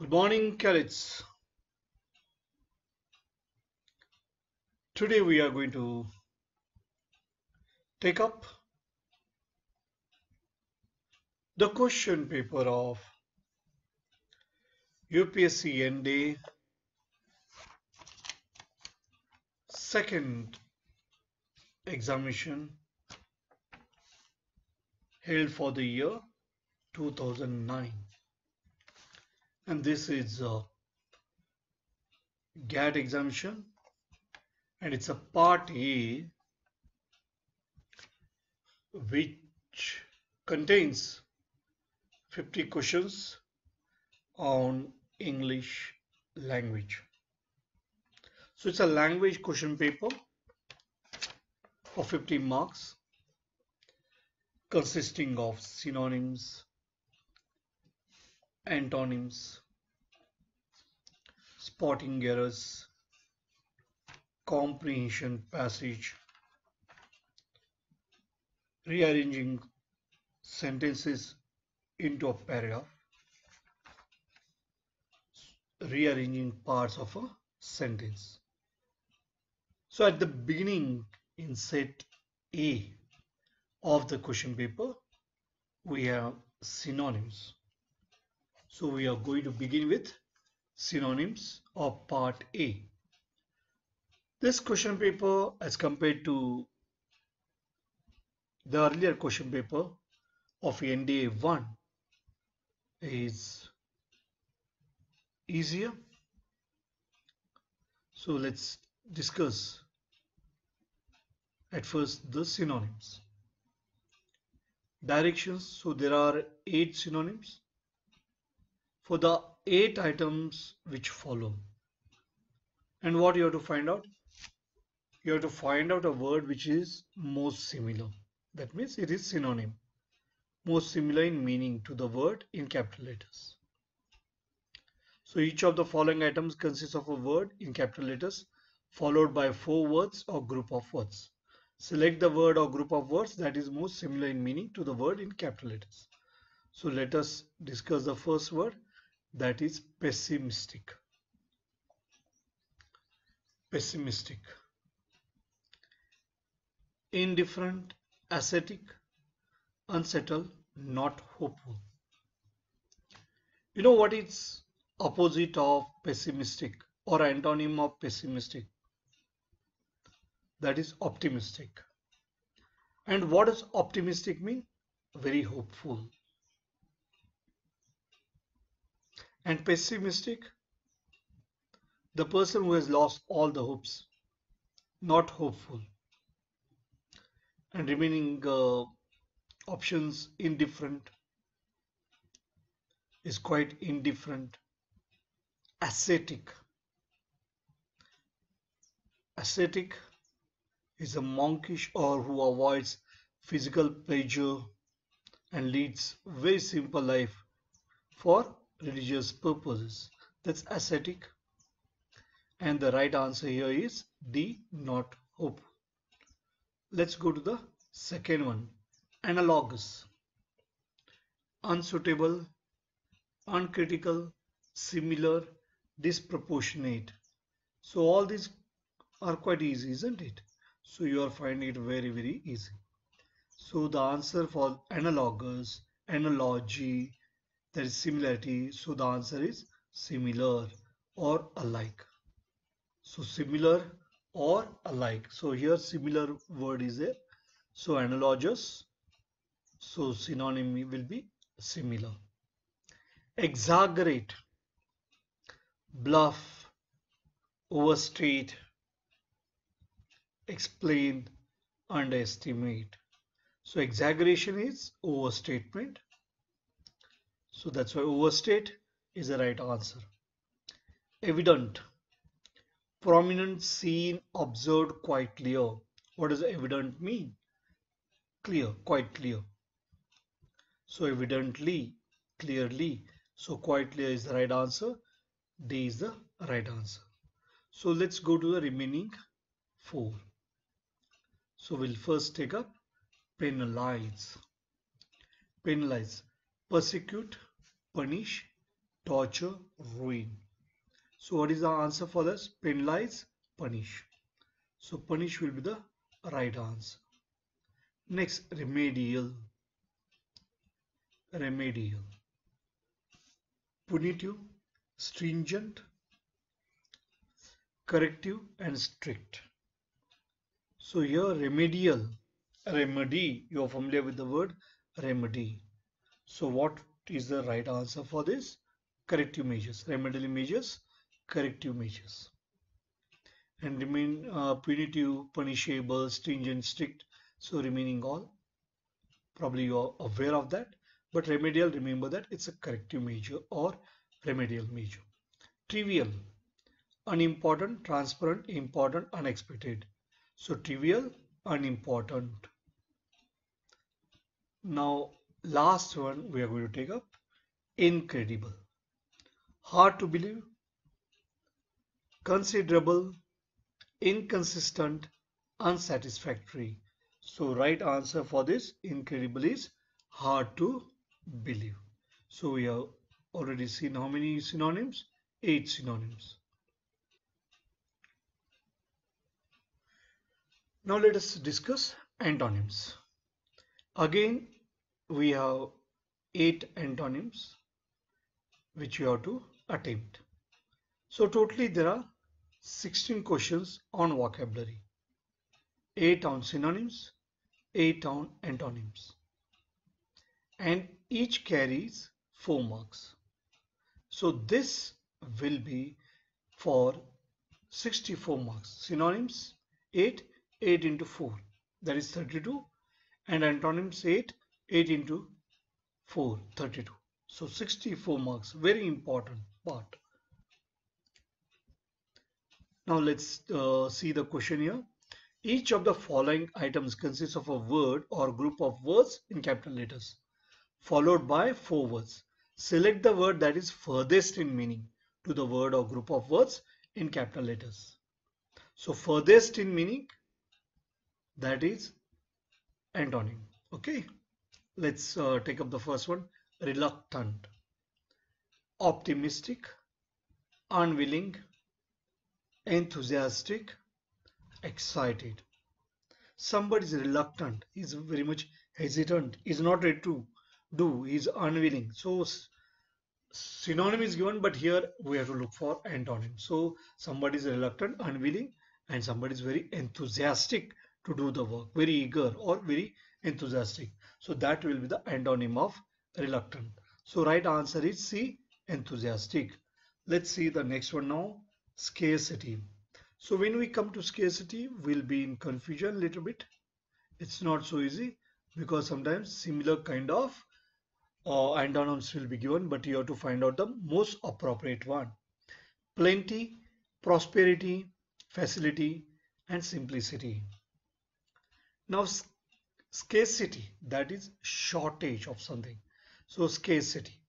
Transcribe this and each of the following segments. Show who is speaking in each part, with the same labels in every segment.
Speaker 1: Good morning, cadets. Today we are going to take up the question paper of UPSC ND second examination held for the year 2009, and this is a GAT examination, and it's a part A which contains 50 questions on English language. So it's a language question paper of 50 marks consisting of synonyms, antonyms, spotting errors, comprehension passage, rearranging sentences into a paragraph, rearranging parts of a sentence. So at the beginning in set A of the question paper, we have synonyms. So we are going to begin with synonyms of part A. This question paper, as compared to the earlier question paper of NDA 1, is easier. So let's discuss at first the synonyms. Directions. So there are 8 synonyms for the 8 items which follow. And what you have to find out? You have to find out a word which is most similar. That means it is synonym. Most similar in meaning to the word in capital letters. So each of the following items consists of a word in capital letters followed by 4 words or group of words. Select the word or group of words that is most similar in meaning to the word in capital letters. So let us discuss the first word, that is pessimistic. Pessimistic. Indifferent, ascetic, unsettled, not hopeful. You know what is opposite of pessimistic or antonym of pessimistic? That is optimistic. And what does optimistic mean? Very hopeful. And pessimistic, the person who has lost all the hopes, not hopeful. And remaining options, indifferent, is quite indifferent. Ascetic. Ascetic is a monkish or who avoids physical pleasure and leads very simple life for religious purposes. That's ascetic. And the right answer here is D, not hopeful. Let's go to the second one, analogous. Unsuitable, uncritical, similar, disproportionate. So all these are quite easy, isn't it? So you are finding it very, very easy. So the answer for analogous, analogy, that is similarity. So the answer is similar or alike. So similar or alike. So here similar word is there. So analogous. So synonym will be similar. Exaggerate, bluff, overstate, explain, underestimate. So exaggeration is overstatement. So that's why overstate is the right answer. Evident, prominent, seen, observed, quite clear. What does evident mean? Clear, quite clear. So evidently, clearly. So quite clear is the right answer. D is the right answer. So let's go to the remaining 4. So we'll first take up penalize. Penalize, persecute, punish, torture, ruin. So what is the answer for this? Penalize, punish. So punish will be the right answer. Next, remedial. Remedial. Punitive, stringent, corrective and strict. So here remedial, remedy, you are familiar with the word remedy. So what is the right answer for this? Corrective measures, remedial measures, corrective measures. And remain punitive, punishable, stringent, strict. So remaining all, probably you are aware of that. But remedial, remember that it's a corrective measure or remedial measure. Trivial, unimportant, transparent, important, unexpected. So trivial, unimportant. Now last one we are going to take up, incredible. Hard to believe, considerable, inconsistent, unsatisfactory. So right answer for this incredible is hard to believe. So we have already seen how many synonyms? 8 synonyms. Now let us discuss antonyms. Again, we have 8 antonyms which you have to attempt. So totally there are 16 questions on vocabulary, 8 on synonyms, 8 on antonyms, and each carries 4 marks. So this will be for 64 marks. Synonyms 8, 8 into 4, that is 32, and antonyms 8, 8 into 4, 32. So 64 marks, very important part. Now let's see the question here. Each of the following items consists of a word or group of words in capital letters, followed by 4 words. Select the word that is furthest in meaning to the word or group of words in capital letters. So furthest in meaning, that is antonym. Okay, let's take up the first one. Reluctant, optimistic, unwilling, enthusiastic, excited. Somebody is reluctant, is very much hesitant, is not ready to do, is unwilling. So synonym is given, but here we have to look for antonym. So somebody is reluctant, unwilling, and somebody is very enthusiastic to do the work, very eager or very enthusiastic. So that will be the antonym of reluctant. So right answer is C, enthusiastic. Let's see the next one now, scarcity. So when we come to scarcity, we'll be in confusion a little bit. It's not so easy because sometimes similar kind of antonyms will be given, but you have to find out the most appropriate one. Plenty, prosperity, facility, and simplicity. Now scarcity, that is shortage of something. So scarcity.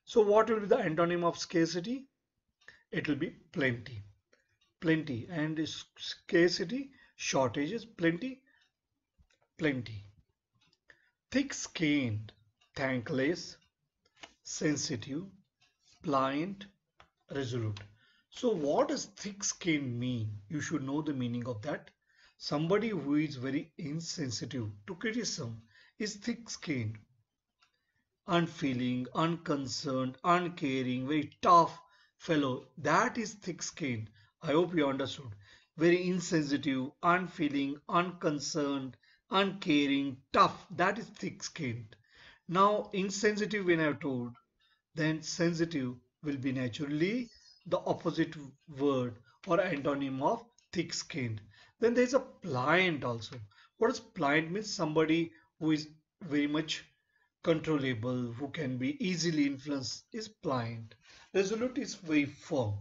Speaker 1: So what will be the antonym of scarcity? It will be plenty. Plenty, and scarcity, shortages, plenty, plenty. Thick-skinned, thankless, sensitive, pliant, resolute. So what does thick-skinned mean? You should know the meaning of that. Somebody who is very insensitive to criticism is thick-skinned, unfeeling, unconcerned, uncaring, very tough fellow. That is thick-skinned. I hope you understood. Very insensitive, unfeeling, unconcerned, uncaring, tough. That is thick-skinned. Now, insensitive when I have told, then sensitive will be naturally the opposite word or antonym of thick-skinned. Then there is a pliant also. What does pliant mean? Somebody who is very much controllable, who can be easily influenced is pliant. Resolute is very firm,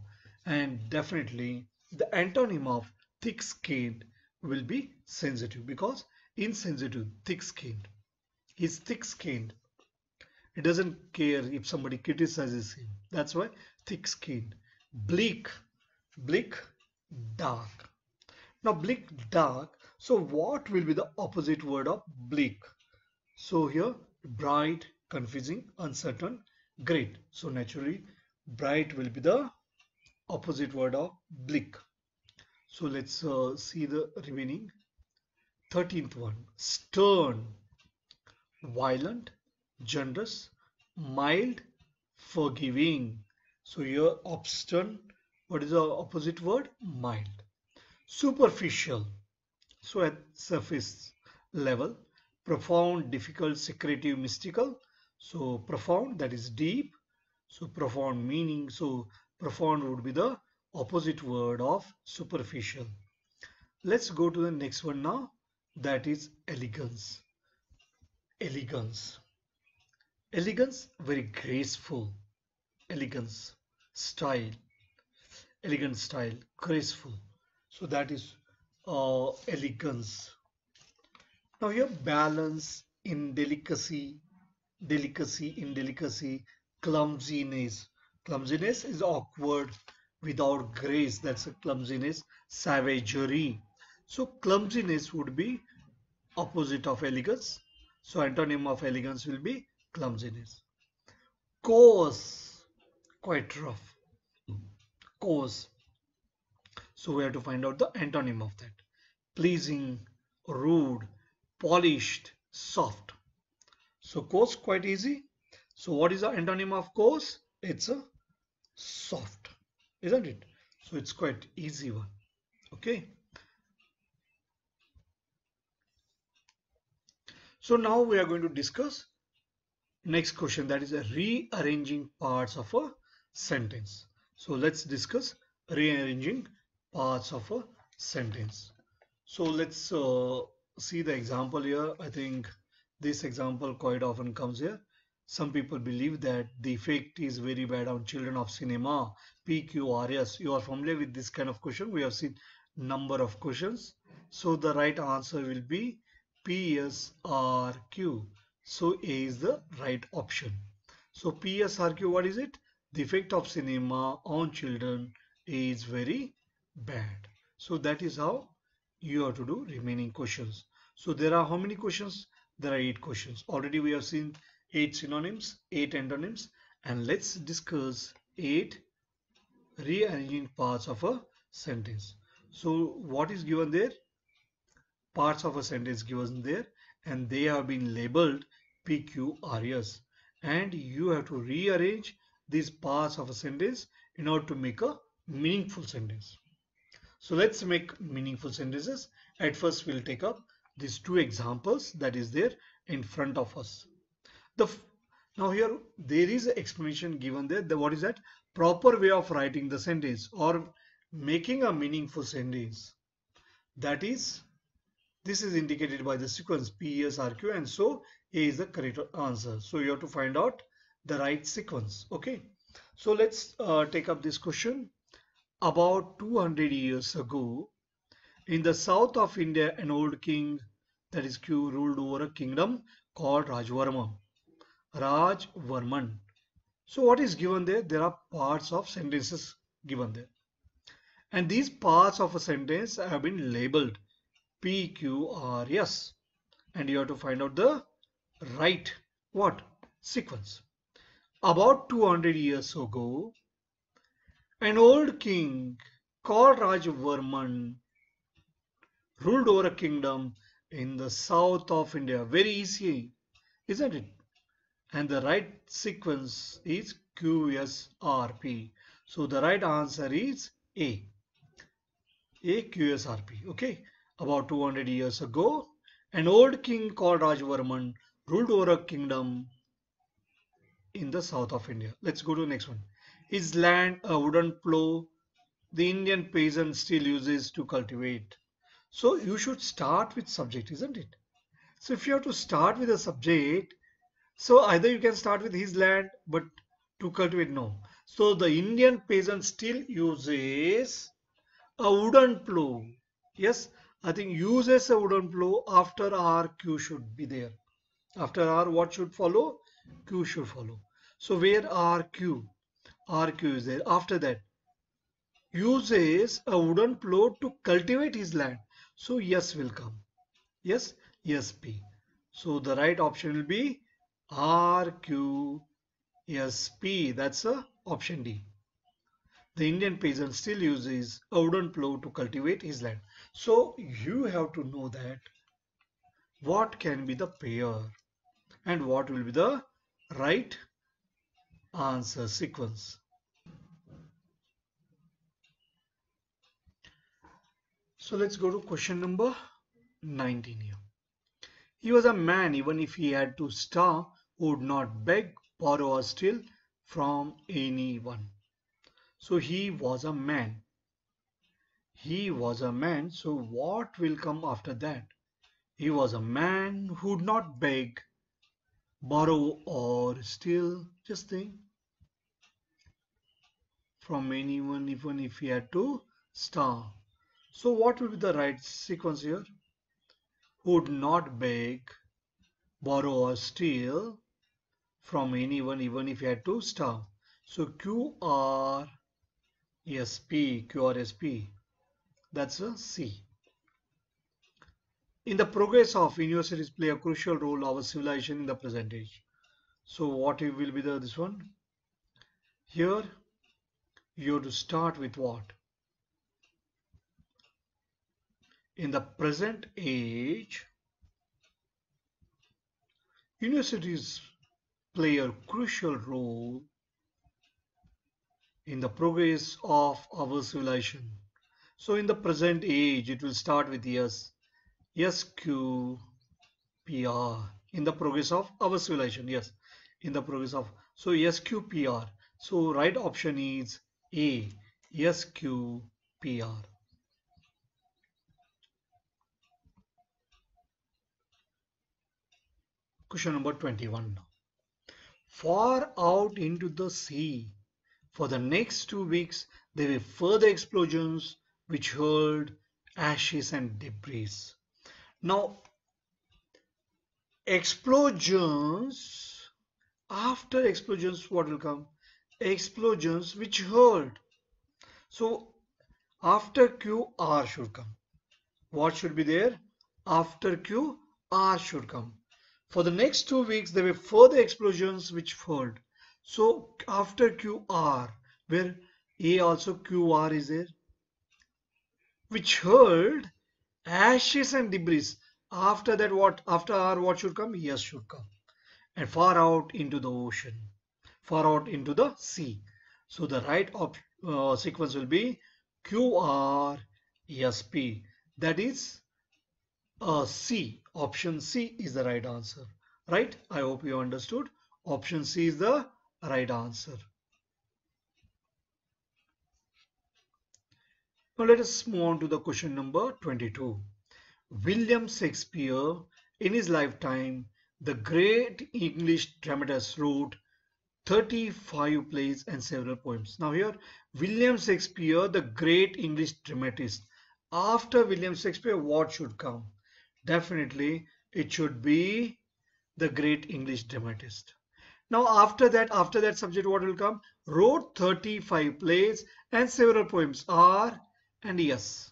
Speaker 1: and definitely the antonym of thick-skinned will be sensitive, because insensitive, thick-skinned. He's thick-skinned. He doesn't care if somebody criticizes him. That's why thick-skinned. Bleak, bleak, dark. Now bleak, dark. So what will be the opposite word of bleak? So here bright, confusing, uncertain, great. So naturally Bright will be the opposite word of bleak. So let's see the remaining 13th one. Stern, violent, generous, mild, forgiving. So here obstern, what is the opposite word? Mild. Superficial, so at surface level. Profound, difficult, secretive, mystical. So profound, that is deep. So profound meaning. So profound would be the opposite word of superficial. Let's go to the next one now. That is elegance. Elegance. Elegance, very graceful. Elegance, style. Elegant style, graceful. So that is elegance. Now here balance, indelicacy, delicacy, indelicacy, clumsiness. Clumsiness is awkward, without grace. That's a clumsiness. Savagery. So clumsiness would be opposite of elegance. So antonym of elegance will be clumsiness. Coarse, quite rough. Coarse. So we have to find out the antonym of that. Pleasing, rude, polished, soft. So coarse, quite easy. So what is the antonym of coarse? It's a soft, isn't it? So it's quite easy one. Okay. So now we are going to discuss next question, that is rearranging parts of a sentence. So let's discuss rearranging parts of a sentence. So let's see the example here. I think this example quite often comes here. Some people believe that the effect is very bad on children of cinema. PQRS. You are familiar with this kind of question. We have seen number of questions. So the right answer will be PSRQ. So A is the right option. So PSRQ, what is it? The effect of cinema on children is very bad. So that is how you have to do remaining questions. So there are how many questions? There are 8 questions. Already we have seen 8 synonyms, 8 antonyms, and let's discuss 8 rearranging parts of a sentence. So what is given there? Parts of a sentence given there, and they have been labeled PQRS, and you have to rearrange these parts of a sentence in order to make a meaningful sentence. So let's make meaningful sentences. At first we'll take up these 2 examples that is there in front of us. Now here there is an explanation given there. What is that? Proper way of writing the sentence or making a meaningful sentence. That is, this is indicated by the sequence PSRQ, and so A is the correct answer. So you have to find out the right sequence. Okay. So let's take up this question. About 200 years ago, in the south of India, an old king, that is Q, ruled over a kingdom called Rajvarman. So what is given there? There are parts of sentences given there. And these parts of a sentence have been labeled PQRS. And you have to find out the right what? Sequence. About 200 years ago, an old king called Rajvarman ruled over a kingdom in the south of India. Very easy, isn't it? And the right sequence is QSRP. So the right answer is A. A, QSRP. Okay. About 200 years ago, an old king called Rajvarman ruled over a kingdom in the south of India. Let's go to the next one. His land, a wooden plow, the Indian peasant still uses to cultivate. So you should start with subject, isn't it? So if you have to start with a subject, so either you can start with his land, but to cultivate, no. So the Indian peasant still uses a wooden plow. Yes, I think uses a wooden plow. After R, Q should be there. After R, what should follow? Q should follow. So where R, Q? R, Q is there. After that, uses a wooden plow to cultivate his land. So yes will come. Yes, yes, P. So the right option will be R, Q, S, P. That's a Option D. The Indian peasant still uses a wooden plow to cultivate his land. So you have to know that what can be the pair and what will be the right answer sequence. So let's go to question number 19 here. He was a man even if he had to starve, who would not beg, borrow or steal from anyone. So he was a man. He was a man. So what will come after that? He was a man who would not beg, borrow or steal. Just think. From anyone even if he had to starve. So what will be the right sequence here? Who would not beg, borrow or steal from anyone even if he had to starve. So QRSP, that's a C. In the progress of universities play a crucial role of civilization in the present age. So what will be this one? Here you have to start with what? In the present age, universities play a crucial role in the progress of our civilization. So in the present age, it will start with yes, SQPR. In the progress of our civilization, yes, in the progress of. So SQPR. So right option is A, SQPR. Question number 21 now. Far out into the sea, for the next 2 weeks, there were further explosions which hurled ashes and debris. Now, explosions, after explosions, what will come? Explosions which hurled. So, after Q, R should come. What should be there? After Q, R should come. For the next 2 weeks, there were further explosions which hurled. So after QR, where A also QR is there, which hurled ashes and debris. After that, what? After R, what should come? Yes should come. And far out into the ocean, far out into the sea. So the right sequence will be QRSP. That is C. Option C is the right answer. Right? I hope you understood. Option C is the right answer. Now let us move on to the question number 22. William Shakespeare, in his lifetime, the great English dramatist, wrote 35 plays and several poems. Now here, William Shakespeare, the great English dramatist. After William Shakespeare, what should come? Definitely, it should be the great English dramatist. Now after that subject, what will come? Wrote 35 plays and several poems. R and yes.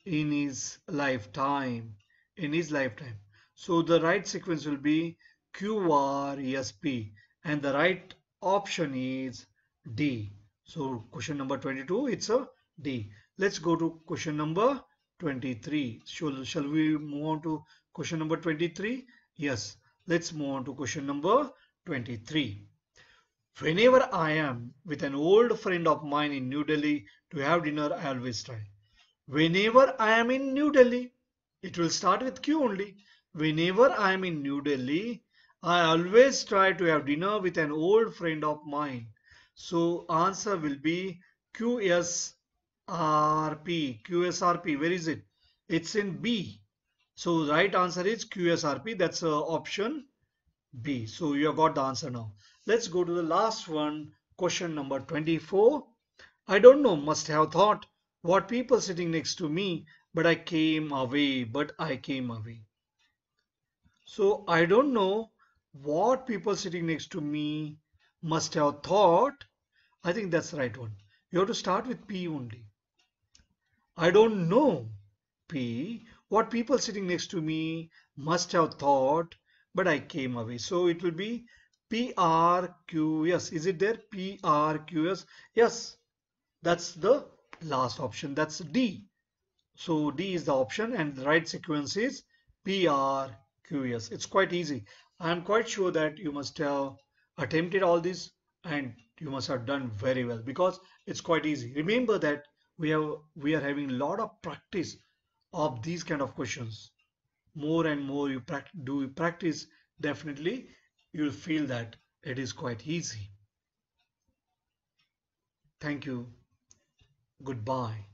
Speaker 1: In his lifetime. In his lifetime. So the right sequence will be QRSP. And the right option is D. So question number 22, it's a D. Let's go to question number 23. Shall we move on to question number 23? Yes. Let's move on to question number 23. Whenever I am with an old friend of mine in New Delhi to have dinner, I always try. Whenever I am in New Delhi, it will start with Q only. Whenever I am in New Delhi, I always try to have dinner with an old friend of mine. So answer will be QSRP. QSRP, where is it? It's in B. So right answer is QSRP. That's option B. So you have got the answer now. Let's go to the last one. Question number 24. I don't know, must have thought what people sitting next to me, but I came away. So I don't know what people sitting next to me must have thought. I think that's the right one. You have to start with P only. I don't know, P, what people sitting next to me must have thought, but I came away. So it will be PRQS. Is it there? PRQS. Yes, that's the last option. That's D. So D is the option and the right sequence is PRQS. It's quite easy. I'm quite sure that you must have attempted all this and you must have done very well because it's quite easy. Remember that we are having a lot of practice of these kind of questions. More and more you practice, definitely you'll feel that it is quite easy. Thank you. Goodbye.